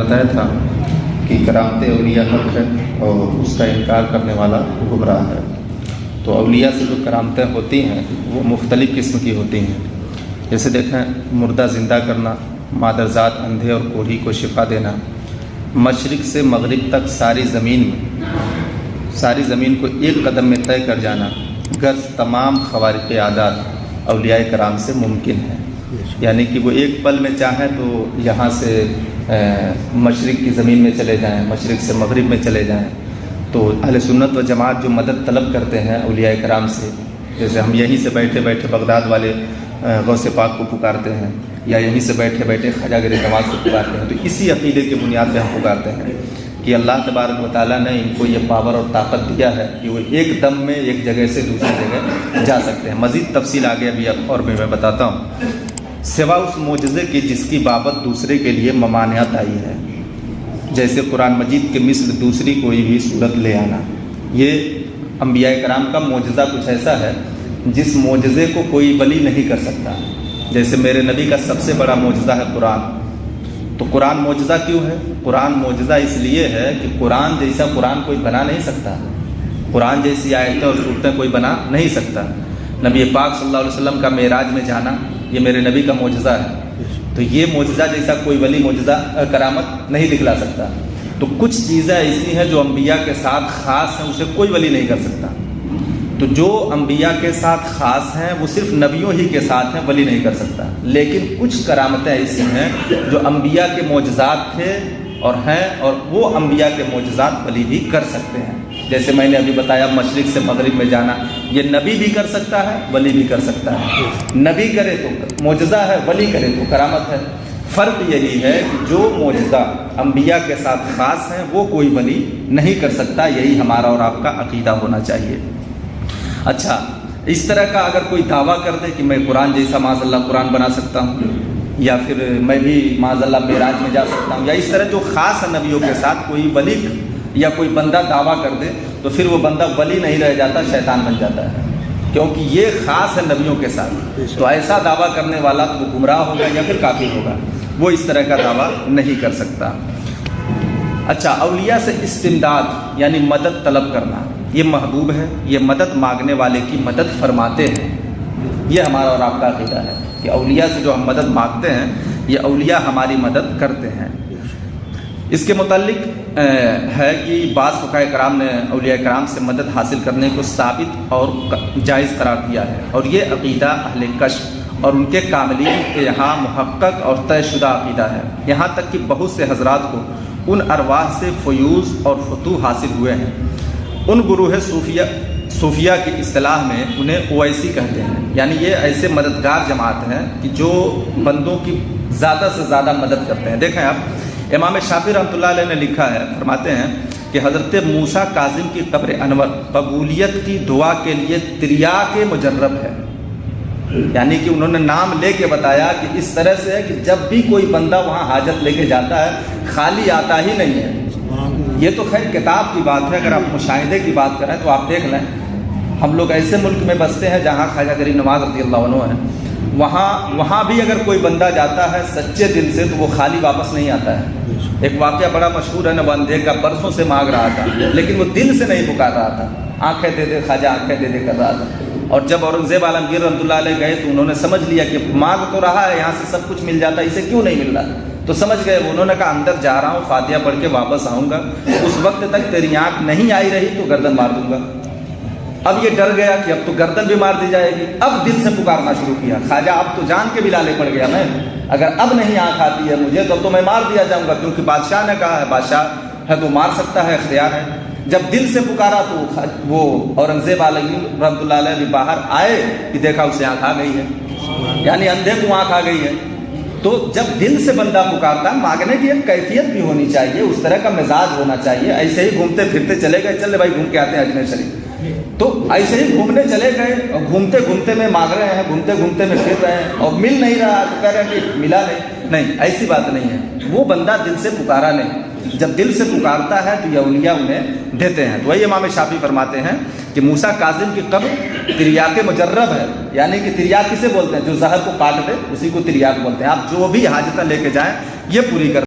بتایا تھا کہ کرامت اولیاء حق ہے اور اس کا انکار کرنے والا گمراہ ہے۔ تو اولیاء سے جو کرامتیں ہوتی ہیں وہ مختلف قسم کی ہوتی ہیں، جیسے دیکھیں مردہ زندہ کرنا، مادرزاد اندھے اور کوڑھی کو شفا دینا، مشرق سے مغرب تک ساری زمین کو ایک قدم میں طے کر جانا، غرض تمام خوارق عادات اولیاء کرام سے ممکن ہے، یعنی کہ وہ ایک پل میں چاہیں تو یہاں سے مشرق کی زمین میں چلے جائیں، مشرق سے مغرب میں چلے جائیں۔ تو اہل سنت و جماعت جو مدد طلب کرتے ہیں اولیاء کرام سے، جیسے ہم یہیں سے بیٹھے بیٹھے بغداد والے غوث پاک کو پکارتے ہیں، یا یہیں سے بیٹھے بیٹھے خواجہ گری نواز کو پکارتے ہیں، تو اسی عقیدے کی بنیاد پہ ہم پکارتے ہیں کہ اللہ تبارک و تعالیٰ نے ان کو یہ پاور اور طاقت دیا ہے کہ وہ ایک دم میں ایک جگہ سے دوسری جگہ جا سکتے ہیں۔ مزید تفصیل آگے ابھی اور بھی میں بتاتا ہوں، سوا اس معجزے کی جس کی بابت دوسرے کے لیے ممانعت آئی ہے، جیسے قرآن مجید کے مثل دوسری کوئی بھی صورت لے آنا۔ یہ انبیاء کرام کا معجزہ کچھ ایسا ہے جس معجزے کو کوئی ولی نہیں کر سکتا، جیسے میرے نبی کا سب سے بڑا معجزہ ہے قرآن۔ تو قرآن معجزہ کیوں ہے؟ قرآن معجزہ اس لیے ہے کہ قرآن جیسا قرآن کوئی بنا نہیں سکتا، قرآن جیسی آیتیں اور صورتیں کوئی بنا نہیں سکتا۔ نبی پاک صلی اللہ علیہ وسلم کا معراج میں جانا یہ میرے نبی کا معجزہ ہے، تو یہ معجزہ جیسا کوئی ولی معجزہ کرامت نہیں دکھلا سکتا۔ تو کچھ چیزیں ایسی ہیں جو انبیاء کے ساتھ خاص ہیں، اسے کوئی ولی نہیں کر سکتا۔ تو جو انبیاء کے ساتھ خاص ہیں وہ صرف نبیوں ہی کے ساتھ ہیں، ولی نہیں کر سکتا۔ لیکن کچھ کرامتیں ایسی ہیں جو انبیاء کے معجزات تھے اور ہیں، اور وہ انبیاء کے معجزات ولی بھی کر سکتے ہیں۔ جیسے میں نے ابھی بتایا مشرق سے مغرب میں جانا، یہ نبی بھی کر سکتا ہے، ولی بھی کر سکتا ہے۔ نبی کرے تو معجزہ ہے، ولی کرے تو کرامت ہے۔ فرق یہی ہے کہ جو معجزہ انبیاء کے ساتھ خاص ہیں وہ کوئی ولی نہیں کر سکتا، یہی ہمارا اور آپ کا عقیدہ ہونا چاہیے۔ اچھا، اس طرح کا اگر کوئی دعویٰ کر دے کہ میں قرآن جیسا معاذ اللہ قرآن بنا سکتا ہوں، یا پھر میں بھی معاذ اللہ معراج میں جا سکتا ہوں، یا اس طرح جو خاص ہے نبیوں کے ساتھ کوئی ولی یا کوئی بندہ دعویٰ کر دے، تو پھر وہ بندہ ولی نہیں رہ جاتا، شیطان بن جاتا ہے، کیونکہ یہ خاص ہے نبیوں کے ساتھ۔ تو ایسا دعویٰ کرنے والا تو وہ گمراہ ہوگا یا پھر کافر ہوگا، وہ اس طرح کا دعویٰ نہیں کر سکتا۔ اچھا، اولیاء سے استمداد یعنی مدد طلب کرنا یہ محبوب ہے، یہ مدد مانگنے والے کی مدد فرماتے ہیں۔ یہ ہمارا اور آپ کا عقیدہ ہے کہ اولیاء سے جو ہم مدد مانگتے ہیں یہ اولیاء ہماری مدد کرتے ہیں۔ اس کے متعلق ہے کہ بعض فقہاء کرام نے اولیاء کرام سے مدد حاصل کرنے کو ثابت اور جائز قرار دیا ہے، اور یہ عقیدہ اہل کشف اور ان کے کاملین کے یہاں محقق اور طے شدہ عقیدہ ہے، یہاں تک کہ بہت سے حضرات کو ان ارواح سے فیوز اور فتوح حاصل ہوئے ہیں۔ ان گروہ صوفیہ کی اصطلاح میں انہیں اویسی کہتے ہیں، یعنی یہ ایسے مددگار جماعت ہیں کہ جو بندوں کی زیادہ سے زیادہ مدد کرتے ہیں۔ دیکھیں آپ، امام شافعی رحمۃ اللہ علیہ نے لکھا ہے، فرماتے ہیں کہ حضرت موسیٰ کاظم کی قبر انور قبولیت کی دعا کے لیے تریاق مجرب ہے، یعنی کہ انہوں نے نام لے کے بتایا کہ اس طرح سے ہے کہ جب بھی کوئی بندہ وہاں حاجت لے کے جاتا ہے خالی آتا ہی نہیں ہے۔ یہ تو خیر کتاب کی بات ہے، اگر آپ مشاہدے کی بات کریں تو آپ دیکھ لیں، ہم لوگ ایسے ملک میں بستے ہیں جہاں خواجہ غریب نواز رضی اللہ عنہ ہیں، وہاں بھی اگر کوئی بندہ جاتا ہے سچے دل سے تو وہ خالی واپس نہیں آتا ہے۔ ایک واقعہ بڑا مشہور ہے، نواندے کا، برسوں سے مانگ رہا تھا لیکن وہ دل سے نہیں پکار رہا تھا، آنکھیں دے دے خواجہ آنکھیں دے دے کر رہا تھا، اور جب اورنگزیب عالمگیر رحمۃ اللہ علیہ گئے تو انہوں نے سمجھ لیا کہ مانگ تو رہا ہے، یہاں سے سب کچھ مل جاتا ہے، اسے کیوں نہیں مل رہا؟ تو سمجھ گئے، انہوں نے کہا اندر جا رہا ہوں، فاتحہ پڑھ کے واپس آؤں گا، اس وقت تک تیری آنکھ نہیں آئی رہی تو گردن مار دوں گا۔ اب یہ ڈر گیا کہ اب تو گردن بھی مار دی جائے گی، اب دل سے پکارنا شروع کیا، خواجہ اب تو جان کے بھی لالے پڑ گیا میں، اگر اب نہیں آنکھ آتی ہے مجھے تو میں مار دیا جاؤں گا، کیونکہ بادشاہ نے کہا ہے، بادشاہ ہے تو مار سکتا ہے، اختیار ہے۔ جب دل سے پکارا تو وہ اورنگزیب عالمگیر رحمۃ اللہ علیہ بھی باہر آئے کہ دیکھا اسے آنکھ آ گئی ہے، یعنی اندھے کو آنکھ آ گئی ہے۔ تو جب دل سے بندہ پکارتا، مانگنے کی ایک کیفیت بھی ہونی چاہیے، اس طرح کا مزاج ہونا چاہیے، ایسے ہی گھومتے پھرتے چلے گئے، چلے بھائی گھوم کے آتے ہیں اجمیر شریف، تو ایسے ہی گھومنے چلے گئے اور گھومتے گھومتے میں مانگ رہے ہیں، گھومتے گھومتے میں پھر رہے ہیں اور مل نہیں رہا تو کہہ رہے ہیں کہ ملا نہیں، ایسی بات نہیں ہے، وہ بندہ دل سے پکارا نہیں، جب دل سے پکارتا ہے تو یہ اولیاء انہیں دیتے ہیں۔ تو وہی امام شافعی فرماتے ہیں کہ موسیٰ کاظم کی قبر تریاق مجرب ہے، یعنی کہ تریاق کسے بولتے ہیں؟ جو زہر کو کاٹ دے اسی کو تریاق بولتے ہیں۔ آپ جو بھی حاجتیں لے کے جائیں یہ پوری کر